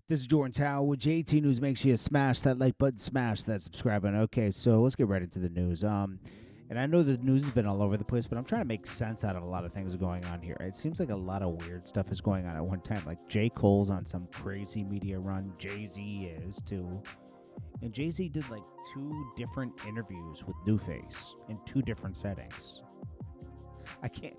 This is Jordan Tower with JT News. Make sure you smash that like button, smash that subscribe button. Okay, so let's get right into the news. And I know the news has been all over the place, but I'm trying to make sense out of a lot of things going on here. It seems like a lot of weird stuff is going on at one time. Like J. Cole's on some crazy media run. Jay-Z is too. And Jay-Z did like 2 different interviews with New Face in 2 different settings. I can't.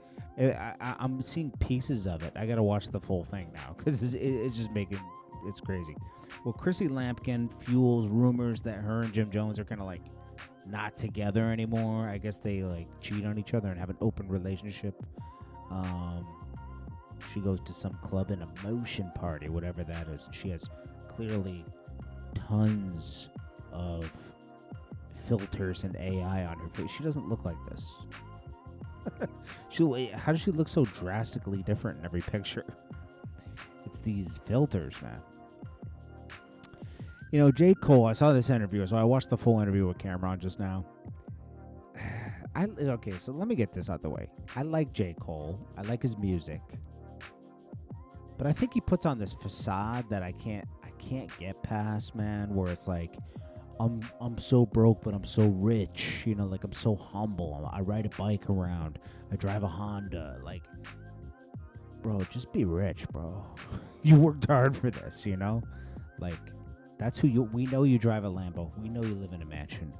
I'm seeing pieces of it. I gotta watch the full thing now because it's just making. It's crazy. Well, Chrissy Lampkin fuels rumors that her and Jim Jones are kind of like not together anymore. I guess they like cheat on each other and have an open relationship. She goes to some club in a motion party, whatever that is. And she has clearly tons of filters and AI on her face. She doesn't look like this. How does she look so drastically different in every picture? It's these filters, man. You know, J. Cole, I saw this interview, so I watched the full interview with Cameron just now. Okay, so let me get this out the way. I like J. Cole. I like his music. But I think he puts on this facade that I can't get past, man, where it's like, I'm so broke, but I'm so rich. You know, like I'm so humble. I ride a bike around. I drive a Honda. Like, bro, just be rich, bro. You worked hard for this, you know? Like, that's who you... We know you drive a Lambo. We know you live in a mansion.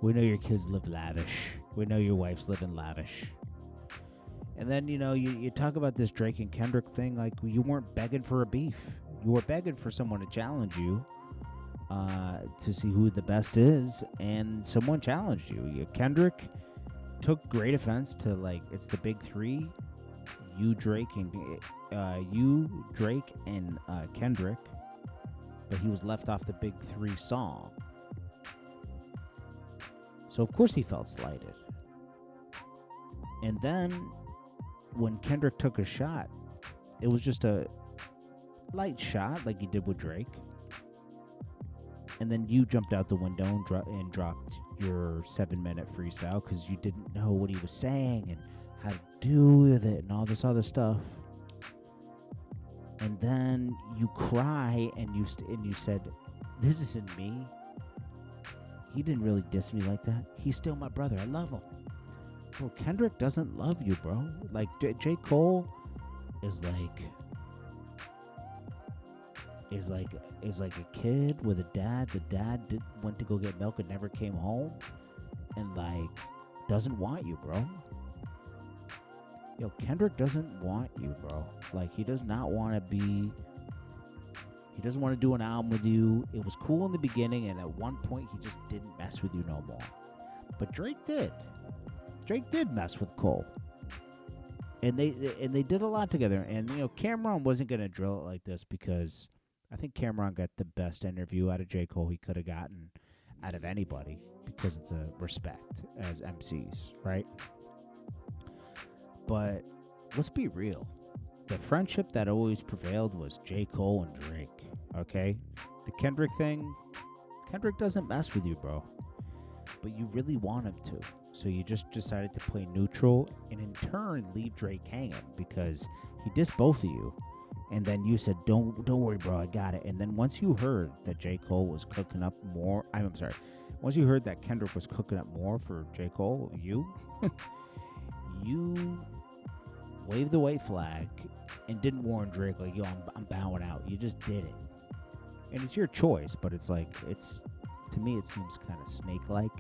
We know your kids live lavish. We know your wife's living lavish. And then, you know, you talk about this Drake and Kendrick thing, like, you weren't begging for a beef. You were begging for someone to challenge you to see who the best is, and someone challenged you. Kendrick took great offense to, like, it's the big 3... You, Drake, and Kendrick, but he was left off the big 3 song. So of course he felt slighted. And then when Kendrick took a shot, it was just a light shot like he did with Drake. And then you jumped out the window and dropped your 7-minute freestyle because you didn't know what he was saying and how to do with it and all this other stuff. And then you cry and you said, "This isn't me. He didn't really diss me like that. He's still my brother. I love him." Bro, Kendrick doesn't love you, bro. Like J. Cole is like a kid with a dad. The dad went to go get milk and never came home, and like doesn't want you, bro. Yo, Kendrick doesn't want you, bro. Like, he does not want to be... He doesn't want to do an album with you. It was cool in the beginning, and at one point, he just didn't mess with you no more. But Drake did. Drake did mess with Cole. And they did a lot together. And, you know, Cameron wasn't going to drill it like this because I think Cameron got the best interview out of J. Cole he could have gotten out of anybody because of the respect as MCs, right? But let's be real. The friendship that always prevailed was J. Cole and Drake, okay? The Kendrick thing, Kendrick doesn't mess with you, bro. But you really want him to. So you just decided to play neutral and in turn leave Drake hanging because he dissed both of you. And then you said, don't worry, bro, I got it. And then once you heard that J. Cole was cooking up more, once you heard that Kendrick was cooking up more for J. Cole, you waved the white flag and didn't warn Drake, like, yo, I'm bowing out. You just did it. And it's your choice, but it's like, to me, it seems kind of snake-like.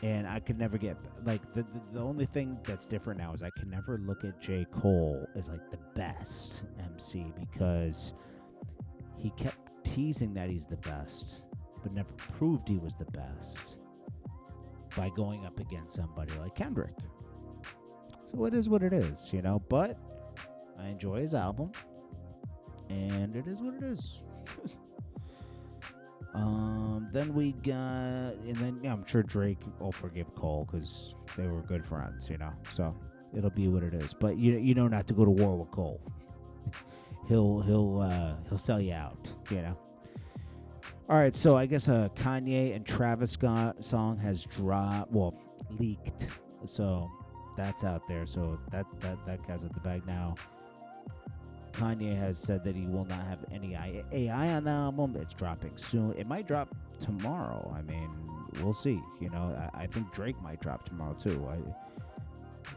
And I could never get, like, the only thing that's different now is I can never look at J. Cole as, like, the best MC because he kept teasing that he's the best, but never proved he was the best by going up against somebody like Kendrick. So it is what it is, you know, but I enjoy his album, and it is what it is. Then we got, and then I'm sure Drake will forgive Cole because they were good friends, you know, so it'll be what it is. But you know not to go to war with Cole. He'll sell you out, you know. All right, so I guess a Kanye and Travis Scott song has leaked. So that's out there. So that guy's at the bag now. Kanye has said that he will not have any AI on the album. It's dropping soon. It might drop tomorrow. I mean, we'll see. You know, I think Drake might drop tomorrow too.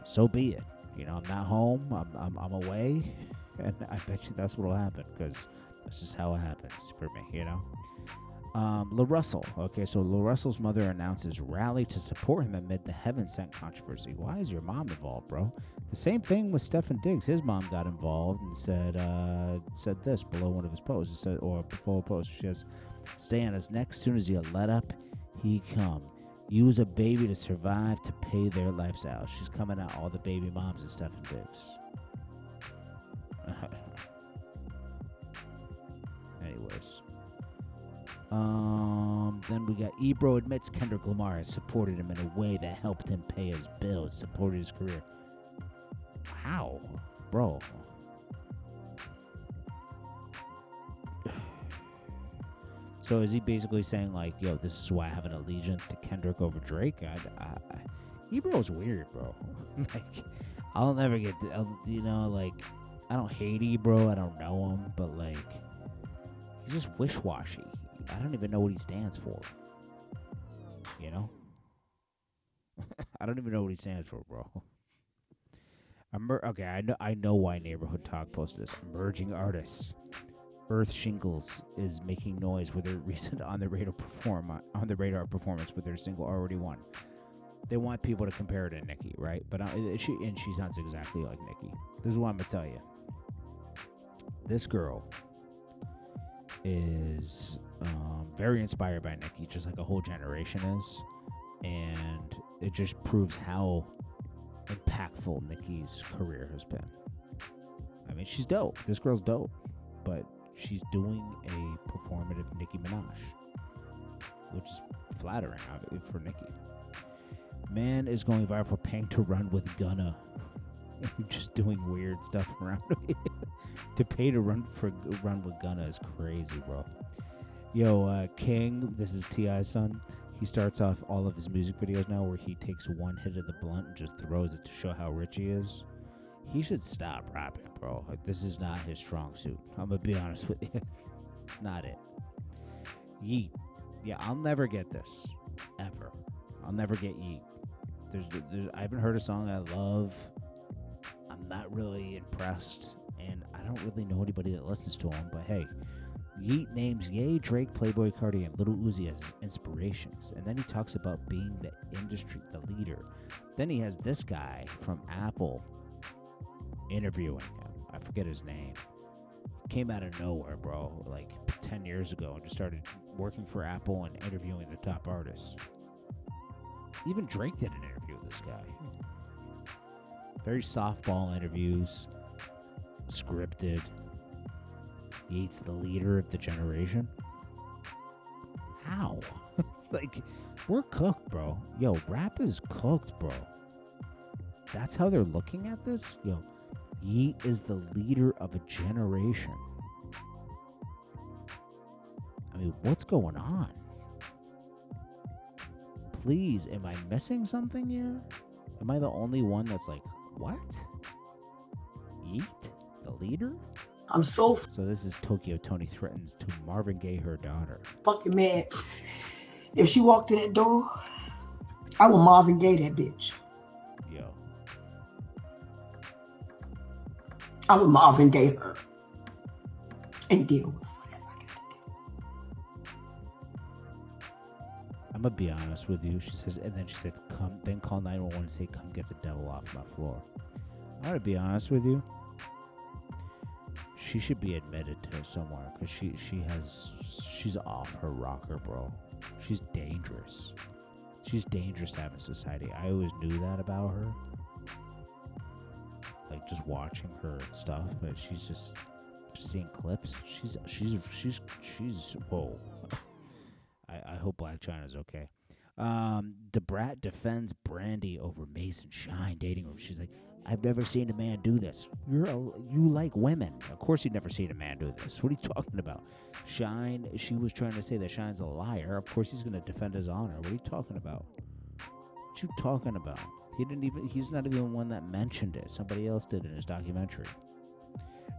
So be it. You know, I'm not home. I'm away, and I bet you that's what'll happen because that's just how it happens for me. You know. LaRussell. Okay, so LaRussell's mother announces rally to support him amid the Heaven Sent controversy. Why is your mom involved, bro? The same thing with Stefan Diggs. His mom got involved and said this below one of his posts. It said, or before a post, she says, "Stay on his neck. Soon as you let up, he come. Use a baby to survive to pay their lifestyle." She's coming at all the baby moms of Stefan Diggs. Anyways. Then we got Ebro admits Kendrick Lamar has supported him in a way that helped him pay his bills, supported his career. How? Bro. So is he basically saying like, yo, this is why I have an allegiance to Kendrick over Drake? Ebro's weird, bro. Like, I'll never get, like, I don't hate Ebro, I don't know him, but like, he's just wish-washy. I don't even know what he stands for. You know? I don't even know what he stands for, bro. Okay, I know why Neighborhood Talk posted this. Emerging artists. Earth Shingles is making noise with their recent on the radar performance with their single Already Won. They want people to compare her to Nicki, right? But she sounds exactly like Nicki. This is what I'm gonna tell you. This girl is very inspired by Nicki, just like a whole generation is, and it just proves how impactful Nicki's career has been. I mean, she's dope. This girl's dope, but she's doing a performative Nicki Minaj, which is flattering for Nicki. Man is going viral for paying to run with Gunna. Just doing weird stuff around me. To pay to run with Gunna is crazy, bro. Yo, King, this is T.I.'s son. He starts off all of his music videos now where he takes one hit of the blunt and just throws it to show how rich he is. He should stop rapping, bro. Like, this is not his strong suit. I'm gonna be honest with you. It's not it. Yeat. Yeah, I'll never get this. Ever. I'll never get Yeat. I haven't heard a song I love. I'm not really impressed, and I don't really know anybody that listens to him, but hey, Yeat names Ye, Drake, Playboi Carti, and Lil Uzi as inspirations, and then he talks about being the industry, the leader. Then he has this guy from Apple interviewing him. I forget his name. Came out of nowhere, bro, like 10 years ago, and just started working for Apple and interviewing the top artists. Even Drake did an interview with this guy. Very softball interviews, scripted. Yeat's the leader of the generation. How? Like, we're cooked, bro. Yo, rap is cooked, bro. That's how they're looking at this? Yo, Yeat is the leader of a generation. I mean, what's going on? Please, am I missing something here? Am I the only one that's like, what? Yeat? The leader? I'm so this is Tokyo Tony threatens to Marvin Gaye her daughter. fucking mad. If she walked in that door, I would Marvin Gaye that bitch. Yo. I would Marvin Gaye her and deal with whatever I got to do. I'm gonna be honest with you. She says, and then she said, "Come." Then call 911 and say, "Come get the devil off my floor." I'm gonna be honest with you. She should be admitted to somewhere because she's off her rocker, bro. She's dangerous. She's dangerous to have in society. I always knew that about her. Like, just watching her stuff, but she's just seeing clips. She's whoa. I hope Black China's okay. DeBrat defends Brandy over Mason Shine dating room. She's like, I've never seen a man do this. You like women. Of course you've never seen a man do this. What are you talking about? Shine, she was trying to say that Shine's a liar. Of course he's going to defend his honor. What are you talking about? What you talking about? He's not even the one that mentioned it. Somebody else did in his documentary.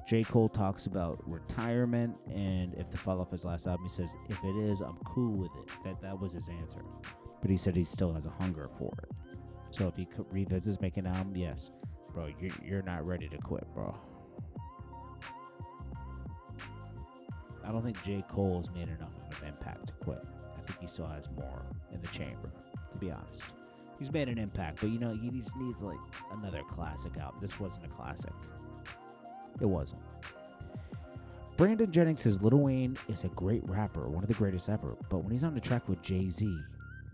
J. Cole talks about retirement, and if the fall off his last album, he says, if it is, I'm cool with it. That was his answer. But he said he still has a hunger for it. So if he revisits making an album, yes. Bro, you're not ready to quit, bro. I don't think J. Cole has made enough of an impact to quit. I think he still has more in the chamber, to be honest. He's made an impact, but he just needs like another classic album. This wasn't a classic. It wasn't. Brandon Jennings says Lil Wayne is a great rapper, one of the greatest ever, but when he's on the track with Jay-Z,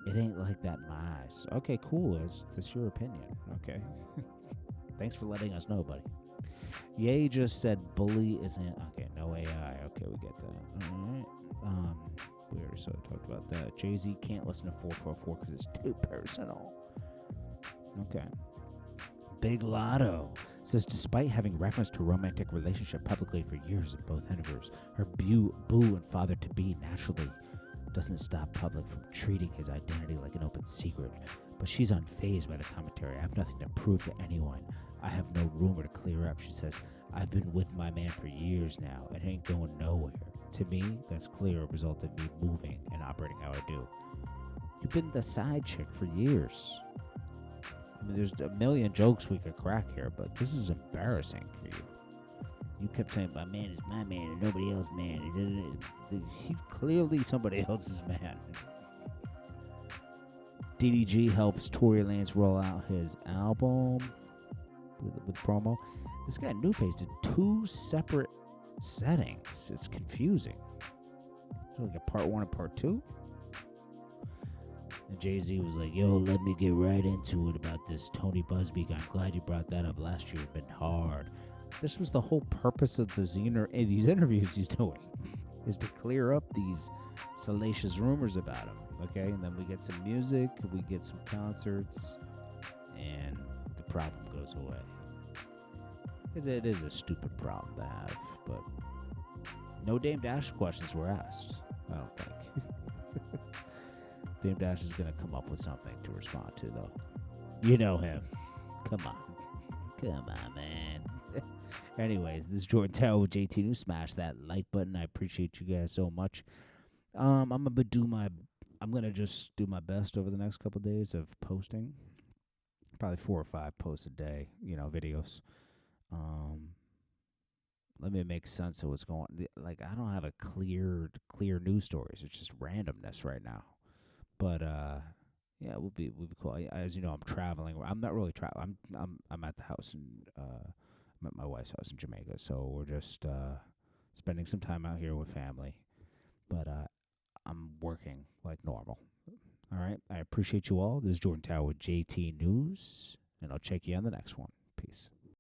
it ain't like that in my eyes. Okay, cool. That's your opinion. Okay. Thanks for letting us know, buddy. Ye just said Bully isn't... Okay, no AI. Okay, we get that. All right. We already sort of talked about that. Jay-Z can't listen to 444 because it's too personal. Okay. Big Latto says, despite having reference to a romantic relationship publicly for years in both interviews, her boo and father-to-be naturally doesn't stop public from treating his identity like an open secret. But she's unfazed by the commentary. I have nothing to prove to anyone. I have no rumor to clear up. She says, I've been with my man for years now. It ain't going nowhere. To me, that's clear a result of me moving and operating how I do. You've been the side chick for years. I mean, there's a million jokes we could crack here, but this is embarrassing for you. You kept saying, my man is my man and nobody else's man. He's clearly somebody else's man. DDG helps Tory Lanez roll out his album with promo. This guy Newface did 2 separate settings. It's confusing. So like a part 1 and part 2? And Jay-Z was like, yo, let me get right into it about this Tony Busby guy. I'm glad you brought that up. Last year it's been hard. This was the whole purpose of these interviews he's doing, is to clear up these salacious rumors about him, okay? And then we get some music, we get some concerts, and the problem goes away. Because it is a stupid problem to have, but no Dame Dash questions were asked, I don't think. Dame Dash is going to come up with something to respond to, though. You know him. Come on, man. Anyways, this is Jordan Tower with JT News. Smash that like button. I appreciate you guys so much. I'm gonna just do my best over the next couple of days of posting. Probably 4 or 5 posts a day, videos. Let me make sense of what's going on. Like, I don't have a clear news stories. It's just randomness right now. But yeah, we'll be cool. As you know, I'm traveling. I'm not really traveling. I'm at the house I'm at my wife's house in Jamaica, so we're just spending some time out here with family. But I'm working like normal. All right. I appreciate you all. This is Jordan Tower with JT News, and I'll check you on the next one. Peace.